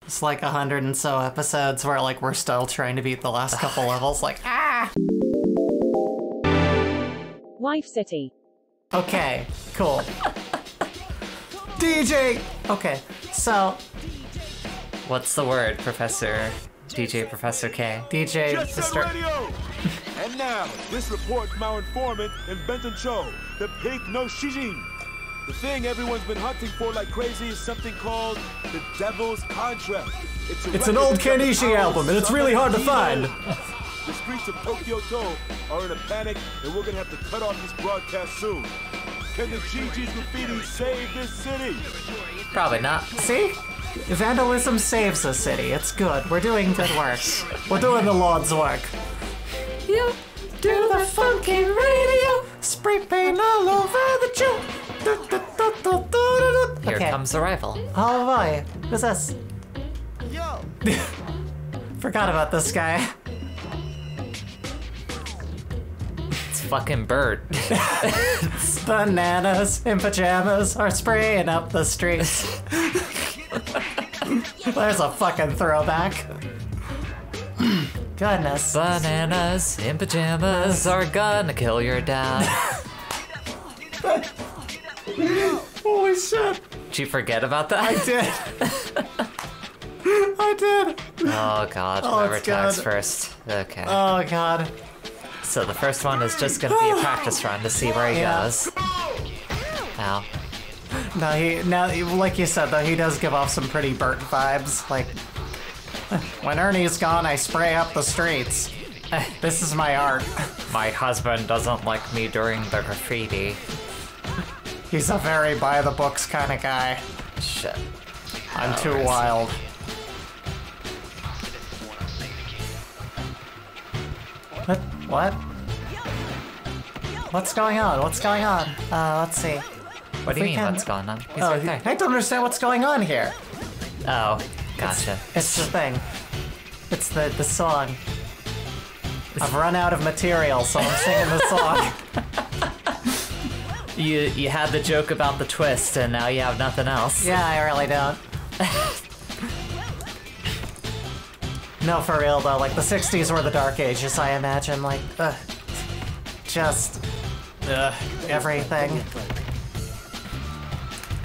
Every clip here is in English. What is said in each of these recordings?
It's like 100 and so episodes where like we're still trying to beat the last couple levels, like, ah! Wife City. Okay, cool. DJ! Okay, so... What's the word, Professor... DJ Professor K? DJ Mr. Mr. Radio! And now, this report from our informant in Benton Cho, the pig no Shijin. The thing everyone's been hunting for like crazy is something called the Devil's Contract. It's an old Kenichi album, and it's really hard to find. The streets of Tokyo-to are in a panic, and we're gonna have to cut off this broadcast soon. Can the GG's graffiti save this city? Probably not. See? Vandalism saves a city. It's good. We're doing good work. We're doing the Lord's work. You do the funky radio, spray paint all over the Jew. Here comes the rival. Oh boy, who's this? Yo! Forgot about this guy. It's fucking Bert. Bananas in pajamas are spraying up the streets. There's a fucking throwback. Goodness. Bananas in pajamas are gonna kill your dad. Holy shit. Did you forget about that? I did. I did. Oh god, Oh, whoever it's attacks good. first. Okay. Oh god. So the first one is just gonna be a practice run to see where he Yeah. goes. Ow. No, like you said though, he does give off some pretty Bert vibes. Like, when Ernie's gone, I spray up the streets. This is my art. My husband doesn't like me doing the graffiti. He's a very by-the-books kind of guy. Shit. I'm Oh, too where is he? wild. What? What's going on? What's going on? Let's see. What do you we mean, can- what's going on? He's Oh, right there. I don't understand what's going on here. Oh, gotcha. It's the thing. It's the song. I've run out of material, so I'm singing the song. You had the joke about the twist, and now you have nothing else. Yeah, I really don't. No, for real though, like the 60s were the dark ages, I imagine, like, just, everything.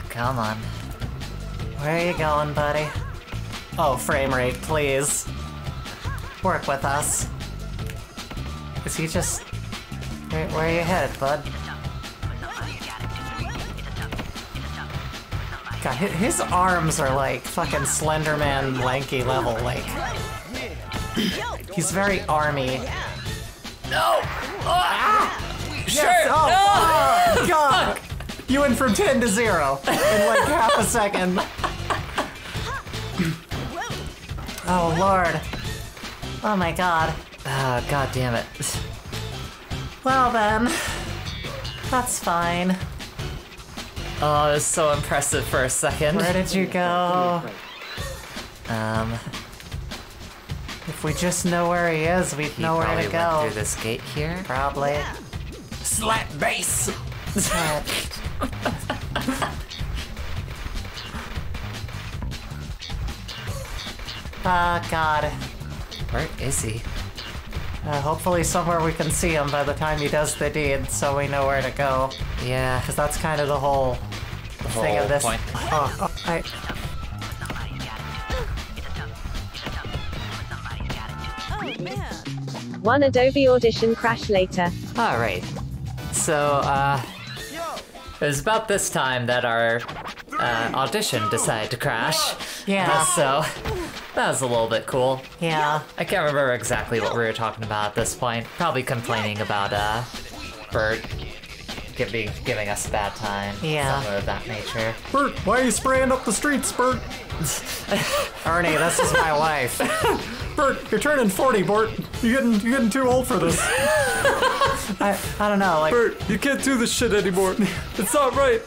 Come on. Where are you going, buddy? Oh, frame rate, please. Work with us. Is he just... Where are you headed, bud? God, his arms are like fucking Slenderman lanky level, like... He's very army. No! Sure! Yes, oh, No! God! You went from 10 to 0 in like half a second. Oh, Lord. Oh my God. Ah, god damn it. Well then, that's fine. Oh, it was so impressive for a second. Where did you go? If we just know where he is, we'd He know where probably to went go. through this gate here. Probably. Slap bass! Ah, God. Where is he? Hopefully somewhere we can see him by the time he does the deed, so we know where to go. Yeah, Because that's kind of the whole thing whole of this. point. One Adobe Audition crash later. Alright. So, it was about this time that our audition decided to crash. Yeah. So, that was a little bit cool. Yeah. I can't remember exactly what we were talking about at this point. Probably complaining about, Bert giving us a bad time. Yeah. Something of that nature. Bert, why are you spraying up the streets, Bert? Ernie, this is my wife. Bert, you're turning 40, Bert. You're getting too old for this. I don't know, like... Bert, you can't do this shit anymore. It's not right.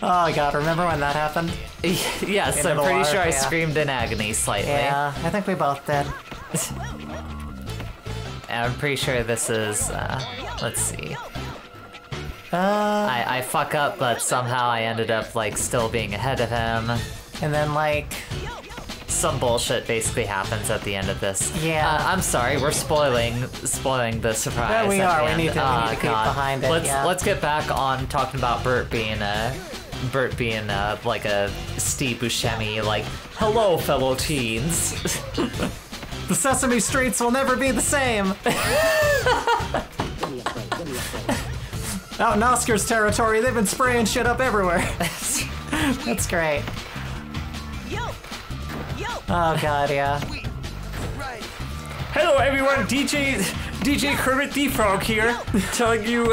Oh god, remember when that happened? Yes, Into I'm the pretty water, sure I yeah. screamed in agony slightly. Yeah, I think we both did. And I'm pretty sure this is, let's see. I fuck up, but somehow I ended up, like, still being ahead of him. And then, like... some bullshit basically happens at the end of this. Yeah. I'm sorry, we're spoiling the surprise. Yeah, we at are. the We end. need to keep behind it. Let's get back on talking about Bert being like a Steve Buscemi, like, hello, fellow teens. The Sesame Streets will never be the same. Out in Oscar's territory, they've been spraying shit up everywhere. That's great. Oh god, yeah. Hello everyone, DJ Kermit the Frog here, telling you.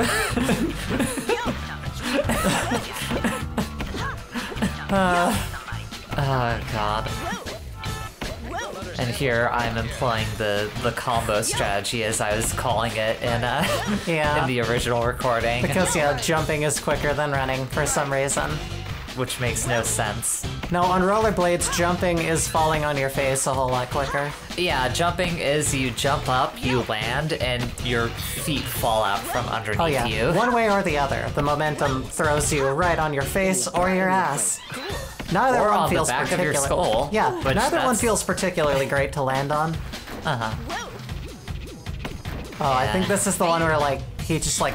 Oh god. And here I'm employing the combo strategy as I was calling it in Yeah. in the original recording, Because, yeah, jumping is quicker than running for some reason. which makes no sense. No, on rollerblades, jumping is falling on your face a whole lot quicker. Yeah, jumping is you jump up, you land, and your feet fall out from underneath Oh yeah, you. one way or the other. The momentum throws you right on your face or your ass. Neither Or one on the feels back of your skull, Yeah, which neither one that's- feels particularly great to land on. Uh-huh. Oh, I think this is the one where like he just like.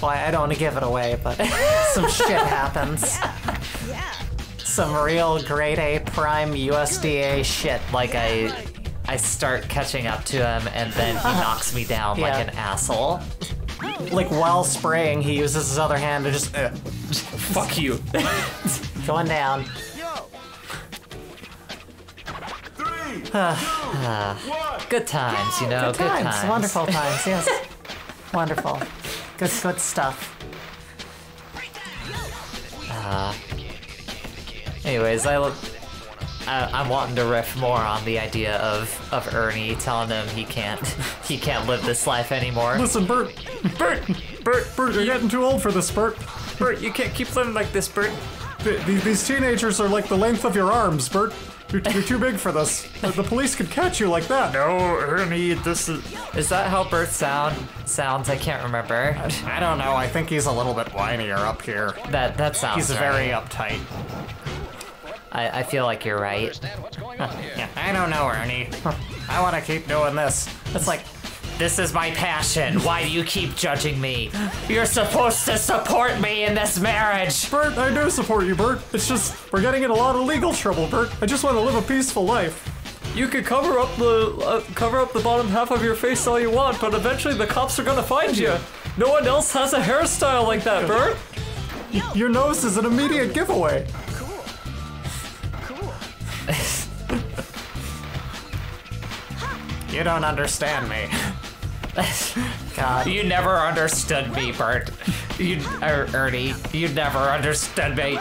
Well, I don't want to give it away, but some shit happens. Some real grade A prime USDA shit. Like I start catching up to him, and then he knocks me down Yeah. like an asshole. Like while spraying, he uses his other hand to just Fuck you. going down. 3, 2, 1. Good times, you know, Good times, wonderful times. Yes, wonderful. Good stuff. Anyways, I'm wanting to riff more on the idea of Ernie telling him he can't live this life anymore. Listen, Bert, you're getting too old for this, Bert. Bert, you can't keep living like this, Bert. These teenagers are like the length of your arms, Bert. You're too big for this. The police could catch you like that. No, Ernie, this is. Is that how Bert sounds? I can't remember. I don't know. I think he's a little bit whinier up here. That sounds He's right. very uptight. I feel like you're right. Yeah, I don't know, Ernie. I want to keep doing this. It's like, This is my passion. Why do you keep judging me? You're supposed to support me in this marriage. Bert, I do support you, Bert. It's just, we're getting in a lot of legal trouble, Bert. I just want to live a peaceful life. You could cover up the bottom half of your face all you want, but eventually the cops are gonna find you. No one else has a hairstyle like that, Bert. Your nose is an immediate giveaway. You don't understand me. God. You never understood me, Bert. Ernie, you never understood me.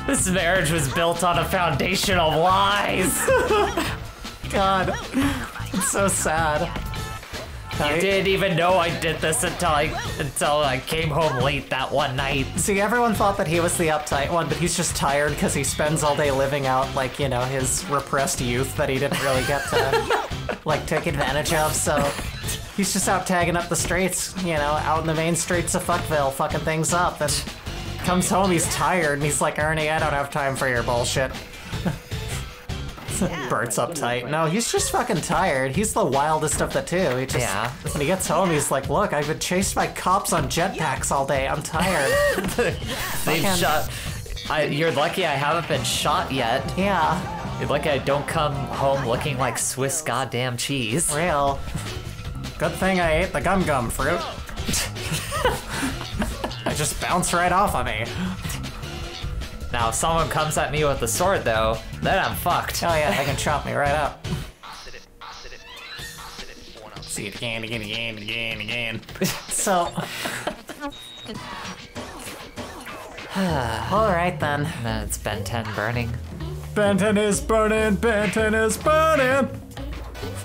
This marriage was built on a foundation of lies. God. It's so sad. You didn't even know I did this until I came home late that one night. See, everyone thought that he was the uptight one, but he's just tired because he spends all day living out, like, you know, his repressed youth that he didn't really get to, like, take advantage of, so he's just out tagging up the streets, you know, out in the main streets of Fuckville, fucking things up, and comes home, he's tired, and he's like, Ernie, I don't have time for your bullshit. Bert's uptight. No, he's just fucking tired. He's the wildest of the two. He just, Yeah. when he gets home, he's like, look, I've been chased by cops on jetpacks all day. I'm tired. They've shot. You're lucky I haven't been shot yet. Yeah, You're lucky I don't come home looking like Swiss goddamn cheese. real. Good thing I ate the gum fruit. I just bounced right off of me. Now, if someone comes at me with a sword, though, then I'm fucked. Oh yeah, they can chop me right up. See it again. So. Alright then. Then it's Ben 10 burning. Benton is burning, Benton is burning!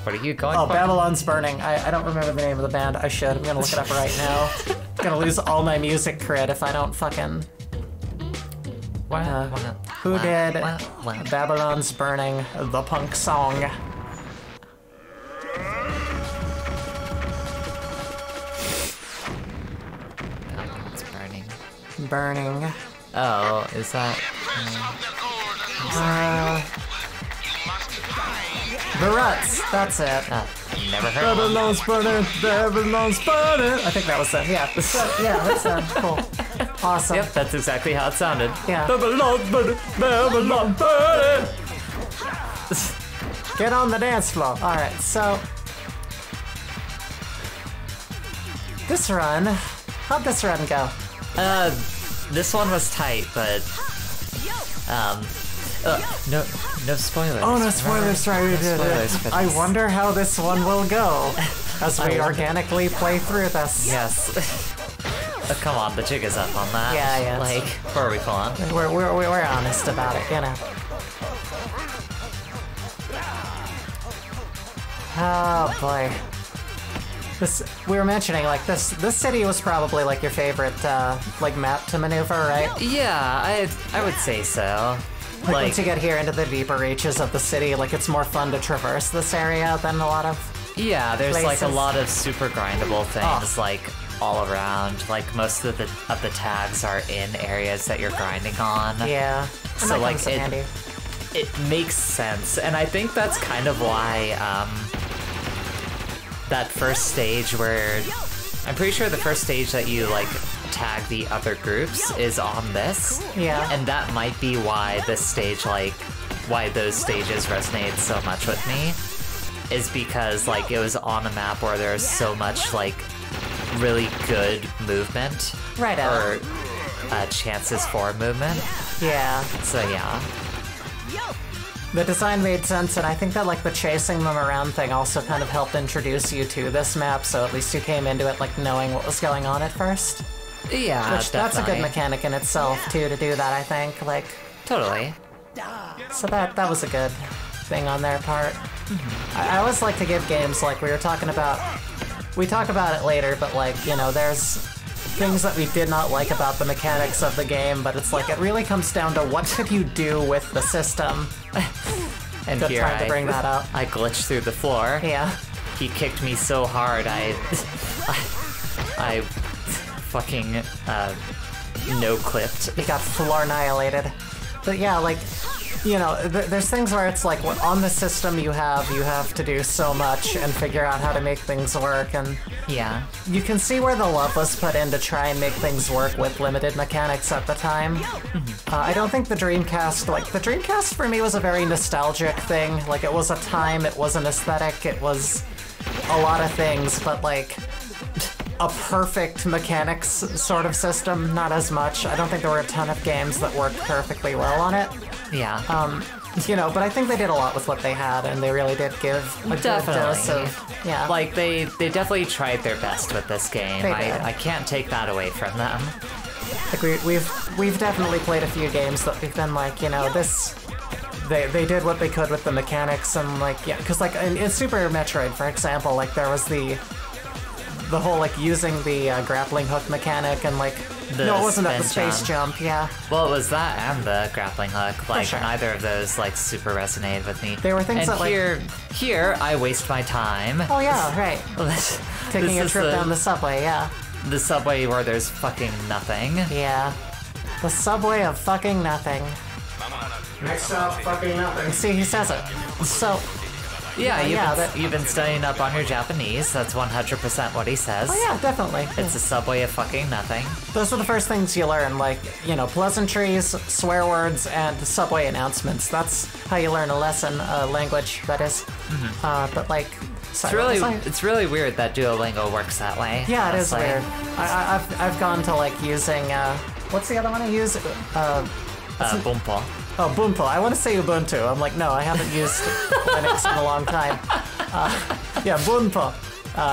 What are you going Oh, for? Babylon's Burning. I don't remember the name of the band. I should. I'm gonna look it up right now. I'm gonna lose all my music cred if I don't fucking... Who did Babylon's Burning, the punk song? It's burning. Burning. Oh, is that... Baruts, that's it. Never heard of them. Babylon's burning, Babylon's burning. I think that was it, yeah. Yeah, that's cool. Awesome. Yep, that's exactly how it sounded. Yeah. Babylon's burning, Babylon's burning. Get on the dance floor. Alright, so... This run... How'd this run go? This one was tight, but no spoilers. Oh, no spoilers, right? No spoilers for I this. wonder how this one will go as we organically play through this. Yes. Come on, the jig is up on that. Yeah. Like, where are we going? We're honest about it, you know. Oh boy. We were mentioning like this city was probably like your favorite like map to maneuver, right? Yeah, I would say so. Like once you get here into the deeper reaches of the city, like it's more fun to traverse this area than a lot of yeah, there's like a places. lot of super grindable things like all around. Like most of the tags are in areas that you're grinding on. Yeah. So that like comes in handy. it makes sense, and I think that's kind of why that first stage where I'm pretty sure the first stage that you like tag the other groups is on this. Yeah. And that might be why this stage, like, why those stages resonate so much with me, is because like it was on a map where there's so much like really good movement, Right on. or chances for movement. Yeah. So yeah. The design made sense, and I think that like the chasing them around thing also kind of helped introduce you to this map, so at least you came into it like knowing what was going on at first. Yeah, Which that's a good definitely. mechanic in itself too, to do that, I think. Like, Totally. so that was a good thing on their part. I always like to give games like we talk about it later, but like, you know, there's things that we did not like about the mechanics of the game, but it's like it really comes down to what did you do with the system. And Good here time to bring that up. I glitched through the floor. Yeah. He kicked me so hard, I fucking no-clipped. He got floor annihilated. But yeah, like, you know, there's things where it's like on the system you have to do so much and figure out how to make things work, and Yeah. you can see where the love was put in to try and make things work with limited mechanics at the time. I don't think the Dreamcast for me was a very nostalgic thing. Like, it was a time, it was an aesthetic, it was a lot of things, but like a perfect mechanics sort of system, not as much. I don't think there were a ton of games that worked perfectly well on it. Yeah. You know, but I think they did a lot with what they had, and they really did give a good dose Definitely. of, yeah. Like, they definitely tried their best with this game. They did. I can't take that away from them. Like we've definitely played a few games that we've been like, you know, this they did what they could with the mechanics, and like, yeah, because like in Super Metroid, for example, like there was the whole like using the grappling hook mechanic, and like no, it wasn't that, the spin space jump, yeah. Well, it was that and the grappling hook. Like, sure. neither of those like super resonated with me. They were things and that, like- here I waste my time. Oh yeah, right. Taking This a is trip down the subway, yeah. the subway where there's fucking nothing. Yeah. The subway of fucking nothing. Next up, fucking nothing. See, he says it. So, Yeah, yeah, you've been studying up on your Japanese. That's 100% what he says. oh yeah, definitely. It's a subway of fucking nothing. Those are the first things you learn, like, you know, pleasantries, swear words, and subway announcements. That's how you learn a lesson, language, that is. But like, sorry, It's really weird that Duolingo works that way. yeah, it is honestly. weird. I've gone to like using, what's the other one I use? Bumpo. Oh, Ubuntu. I want to say Ubuntu. I'm like, no, I haven't used Linux in a long time. Yeah, Ubuntu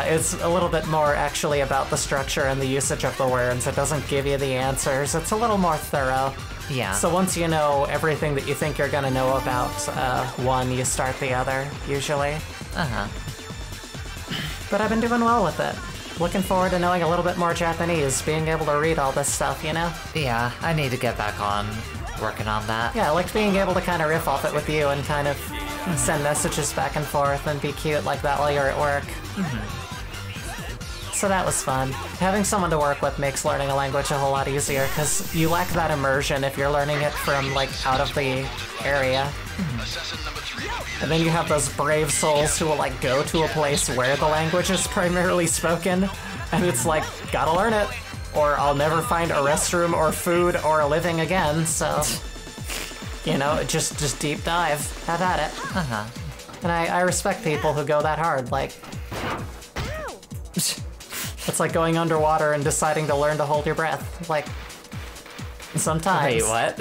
is a little bit more actually about the structure and the usage of the words. It doesn't give you the answers. It's a little more thorough. Yeah. So once you know everything that you think you're going to know about one, you start the other, usually. Uh-huh. But I've been doing well with it. Looking forward to knowing a little bit more Japanese, being able to read all this stuff, you know? Yeah, I need to get back on working on that. Yeah, I liked being able to kind of riff off it with you and kind of send messages back and forth and be cute like that while you're at work. So that was fun. Having someone to work with makes learning a language a whole lot easier, because you lack that immersion if you're learning it from, like, out of the area. And then you have those brave souls who will like go to a place where the language is primarily spoken, and it's like, gotta learn it, or I'll never find a restroom or food or a living again, so, you know, just deep dive, have at it. Uh-huh. And I respect people who go that hard, like, it's like going underwater and deciding to learn to hold your breath, like, sometimes. Wait, what?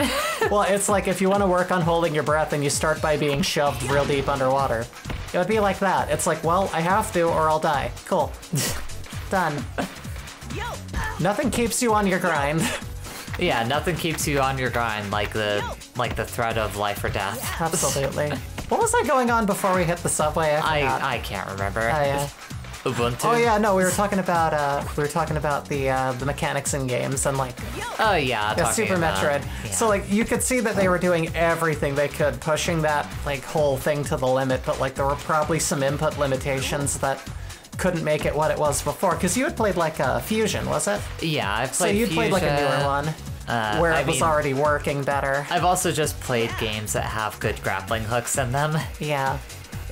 Well, it's like if you want to work on holding your breath and you start by being shoved real deep underwater. It would be like that. It's like, well, I have to or I'll die. Cool. Done. Nothing keeps you on your grind. Yeah, nothing keeps you on your grind like the threat of life or death. Absolutely. What was that going on before we hit the subway? I can't remember. Oh, yeah. Ubuntu. Oh yeah, no, we were talking about the mechanics in games and like Oh yeah, Super Metroid. Yeah. So like you could see that they were doing everything they could, pushing that like whole thing to the limit, but like there were probably some input limitations that couldn't make it what it was before. Because you had played like Fusion, was it? Yeah, I've played So you'd played like a newer one. Where it was already working better. I've also just played games that have good grappling hooks in them. Yeah.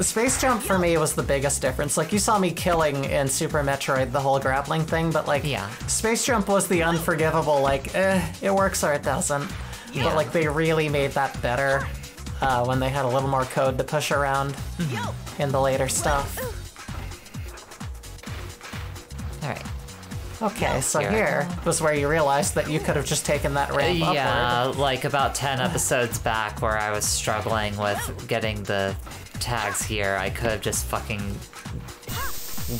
Space Jump for me was the biggest difference. Like, you saw me killing in Super Metroid the whole grappling thing, but like, Yeah. Space Jump was the unforgivable, like, it works or it doesn't. Yeah. But like, they really made that better when they had a little more code to push around in the later stuff. Alright. Okay, so Here I here was where you realized that you could have just taken that ramp Yeah, upward. like about 10 episodes back where I was struggling with getting the tags here, I could have just fucking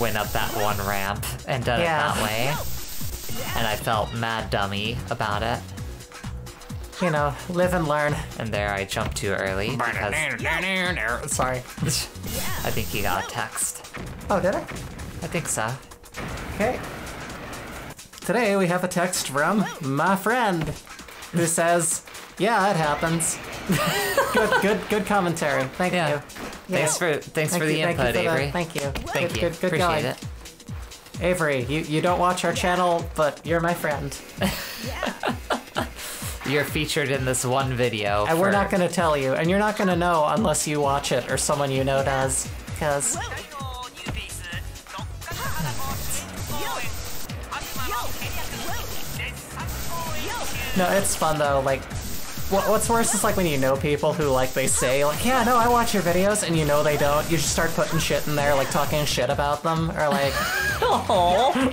went up that one ramp and done Yeah. it that way. And I felt mad dummy about it. You know, live and learn. And there I jumped too early because Sorry. I think you got a text. Oh, did I? I think so. Okay. Today we have a text from my friend who says, "Yeah, it happens." Good commentary. Thank Yeah. you. Thanks for the input, Avery. Thank you. Thank you. Good Appreciate going. it. Avery, you don't watch our channel, but you're my friend. You're featured in this one video. And we're not gonna tell you, and you're not gonna know unless you watch it or someone you know does, because no, it's fun though. Like, what's worse is like when you know people who like they say like, yeah, no, I watch your videos, and you know they don't. You just start putting shit in there, like talking shit about them, or like,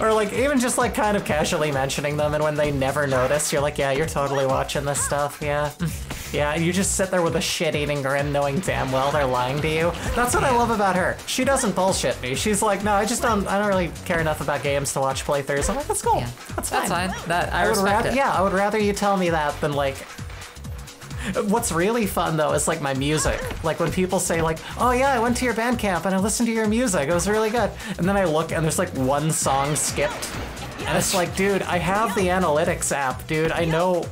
or like even just like kind of casually mentioning them, and when they never notice, you're like, yeah, you're totally watching this stuff, yeah. Yeah, and you just sit there with a shit-eating grin knowing damn well they're lying to you. That's what I love about her. She doesn't bullshit me. She's like, no, I don't really care enough about games to watch playthroughs. I'm like, that's cool. Yeah. That's fine. That's fine. I would respect it. Yeah, I would rather you tell me that than like... What's really fun though is like my music. Like when people say like, oh yeah, I went to your Bandcamp and I listened to your music. It was really good. And then I look and there's like one song skipped. And it's like, dude, I have the analytics app, dude. I know...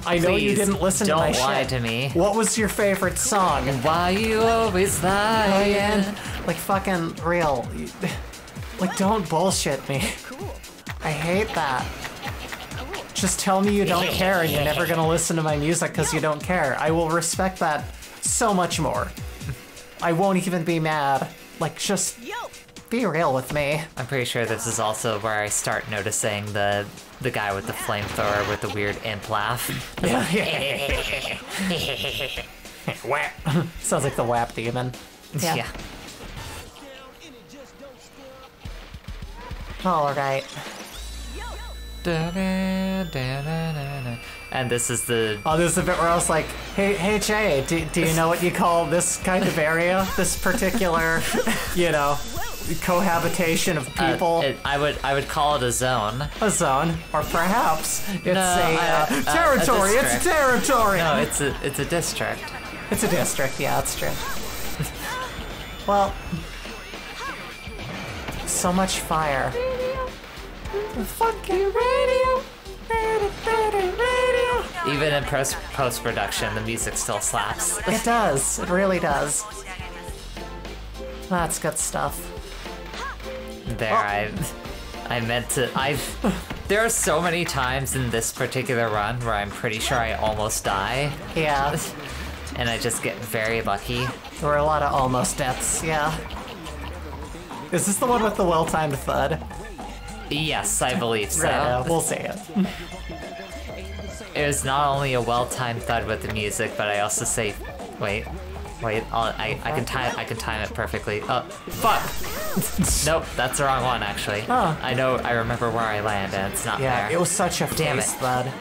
I know you Please, didn't listen to my shit. Don't lie to me. What was your favorite song? Why you always lying? Like fucking real. Like don't bullshit me. I hate that. Just tell me you don't care and you're never gonna listen to my music because you don't care. I will respect that so much more. I won't even be mad. Like just be real with me. I'm pretty sure this is also where I start noticing the guy with the flamethrower with the weird imp laugh. Whap. Sounds like the WAP demon. Yeah. Alright. And this is the... Oh, this is the bit where I was like, hey Jay, do you know what you call this kind of area? This particular, you know, cohabitation of people? I would call it a zone. A zone, or perhaps it's No, territory. a It's district. territory. No, it's a district. It's a district. Yeah, that's true. Well, so much fire. The fucking radio. Even in post-production, the music still slaps. It does. It really does. That's good stuff. There, I meant to. There are so many times in this particular run where I'm pretty sure I almost die. Yeah. and I just get very lucky. There were a lot of almost deaths, yeah. Is this the one with the well-timed thud? Yes, I believe so. Right, we'll see it. It was not only a well-timed thud with the music, but I also say, wait, I can time it perfectly. Fuck! Nope, that's the wrong one actually. Huh. I remember where I land and it's not Yeah, there. it was such a Damn face it. thud.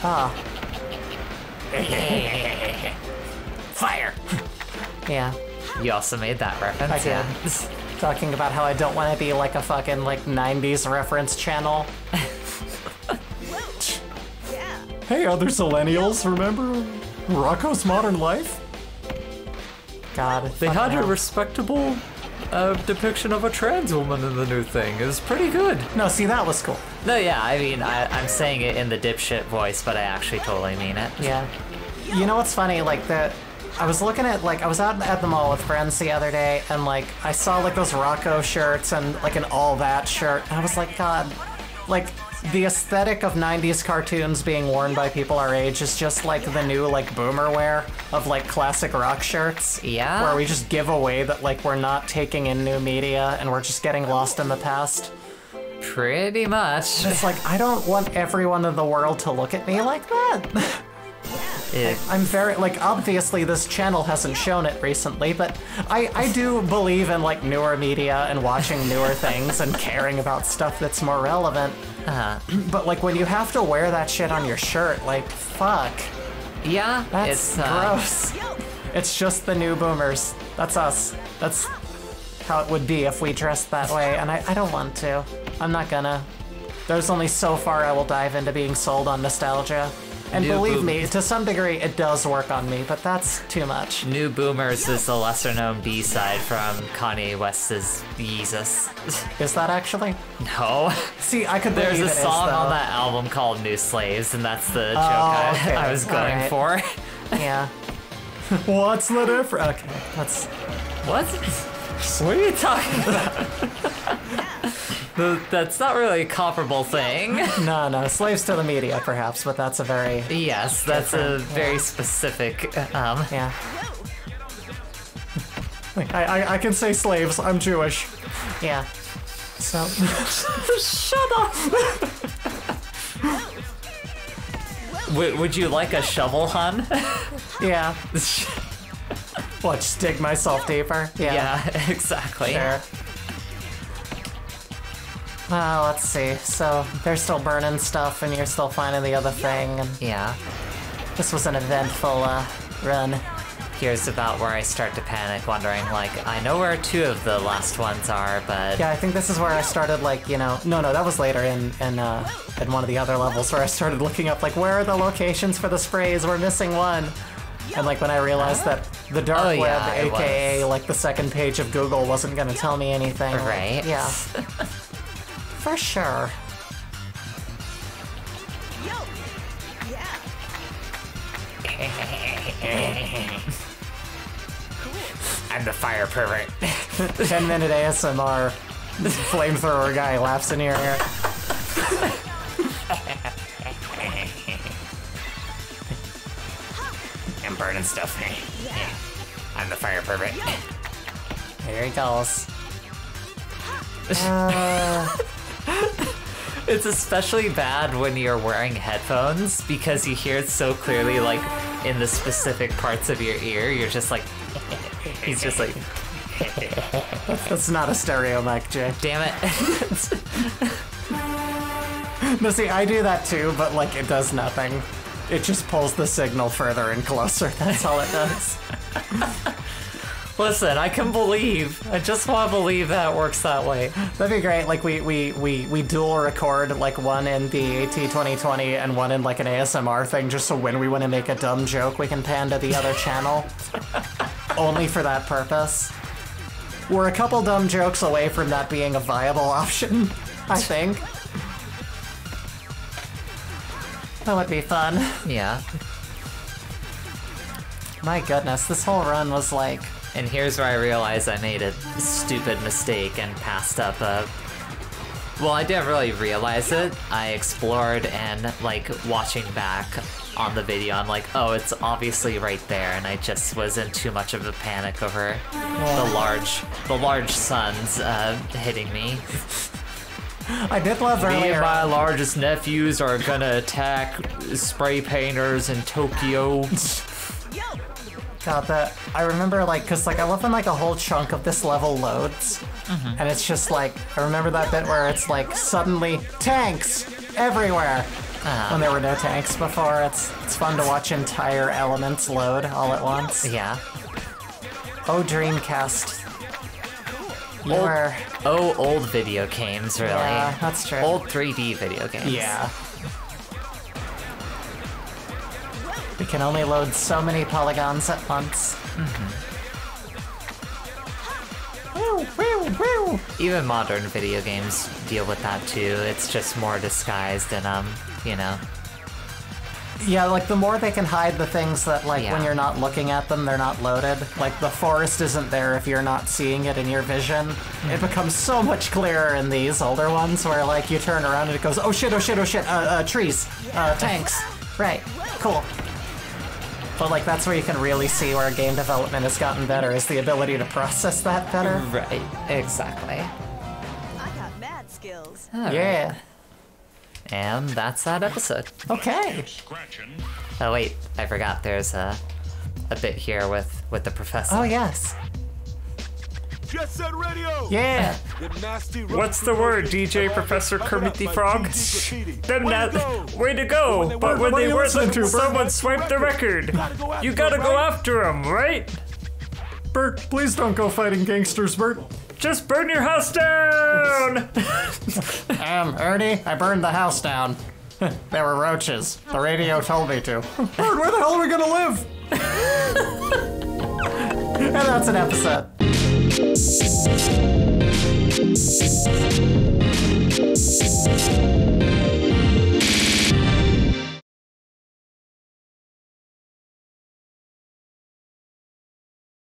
Ah. Fire! Yeah, You also made that reference, I did. yeah. Talking about how I don't want to be like a fucking like 90s reference channel. Hey, other millennials, remember Rocco's Modern Life? God, They fuck had a no. respectable depiction of a trans woman in the new thing. It was pretty good. No, see, that was cool. No, yeah, I mean, I'm saying it in the dipshit voice, but I actually totally mean it. Yeah. You know what's funny? Like, I was looking at, like, I was out at the mall with friends the other day, and, like, I saw, like, those Rocco shirts and, like, an all that shirt, and I was like, God, like, the aesthetic of 90s cartoons being worn by people our age is just like the new, like, boomer wear of, like, classic rock shirts. Yeah? Where we just give away that, like, we're not taking in new media and we're just getting lost in the past. Pretty much. It's like, I don't want everyone in the world to look at me like that. I'm very, like, obviously this channel hasn't shown it recently, but I do believe in, like, newer media and watching newer things and caring about stuff that's more relevant. But, like, when you have to wear that shit on your shirt, like, fuck. Yeah, That's it's gross. It's just the new boomers. That's us. That's how it would be if we dressed that way, and I don't want to. I'm not gonna. There's only so far I will dive into being sold on nostalgia. And New believe boom- me, to some degree, it does work on me, but that's too much. New Boomers is the lesser-known B-side from Kanye West's Yeezus. Is that actually? No. See, I could There's believe a it is, song on though. that album called New Slaves, and that's the joke okay. I was going Alright. for. Yeah. What's the difference? Okay, let's... What? What are you talking about? That's not really a comparable thing. No, slaves to the media, perhaps, but that's a very... Yes, that's a Different, very specific, Yeah. I can say slaves, I'm Jewish. Yeah. So... Shut up! Would you like a shovel, hun? yeah. What, just dig myself deeper? Yeah, exactly. Sure. Let's see. So, they're still burning stuff and you're still finding the other thing, and Yeah. this was an eventful, run. Here's about where I start to panic, wondering, like, I know where 2 of the last ones are, but... Yeah, I think this is where I started, like, you know... No, that was later in one of the other levels where I started looking up, like, where are the locations for the sprays? We're missing one. And, like, when I realized that the dark Oh, web, yeah, it aka, was. like, the second page of Google wasn't gonna tell me anything. like, Right. yeah. For sure. I'm the fire pervert. 10-minute ASMR. Flamethrower guy laughs in your ear. I'm burning stuff. I'm the fire pervert. Here he goes. It's especially bad when you're wearing headphones because you hear it so clearly, like, in the specific parts of your ear. You're just like... He's just like... That's not a stereo mic, Jay. Damn it. No, see, I do that too, but, like, it does nothing. It just pulls the signal further and closer. That's all it does. Listen, I can believe. I just want to believe that it works that way. That'd be great. Like, we dual record, like, one in the AT2020 and one in, like, an ASMR thing, just so when we want to make a dumb joke, we can pan to the other channel. Only for that purpose. We're a couple dumb jokes away from that being a viable option, I think. That would be fun. Yeah. My goodness, this whole run was like... And here's where I realized I made a stupid mistake and passed up a... Well, I didn't really realize it. I explored and, like, watching back on the video. I'm like, oh, it's obviously right there, and I just was in too much of a panic over the large suns hitting me. I did love Me earlier. and my largest nephews are gonna attack spray painters in Tokyo. God, that I remember, like, cause like I love when like a whole chunk of this level loads, and it's just like I remember that bit where it's like suddenly tanks everywhere when there were no tanks before. It's fun to watch entire elements load all at once. Yeah. Oh, Dreamcast. You were... Old video games, really. Yeah, that's true. Old 3D video games. Yeah. We can only load so many polygons at once. Woo, woo, woo. Even modern video games deal with that too. It's just more disguised and you know. Yeah, like the more they can hide the things that like when Yeah. you're not looking at them, they're not loaded. Like the forest isn't there if you're not seeing it in your vision. It becomes so much clearer in these older ones where like you turn around and it goes, oh shit, oh shit, oh shit, trees, tanks. Right, cool. But like that's where you can really see where game development has gotten better, is the ability to process that better. Right, exactly. I got mad skills. Yeah. And that's that episode. Okay. Oh wait, I forgot there's a bit here with the professor. Oh yes. Jet Set Radio! Yeah. The nasty What's the word, DJ Professor Kermit the Frog? Them that way to go! But when what are they you weren't, listening to, Bert? someone swiped the record. You gotta go after them, right? Bert, please don't go fighting gangsters, Bert. Just burn your house down! Ernie, I burned the house down. There were roaches. The radio told me to. Bert, where the hell are we gonna live? And that's an episode.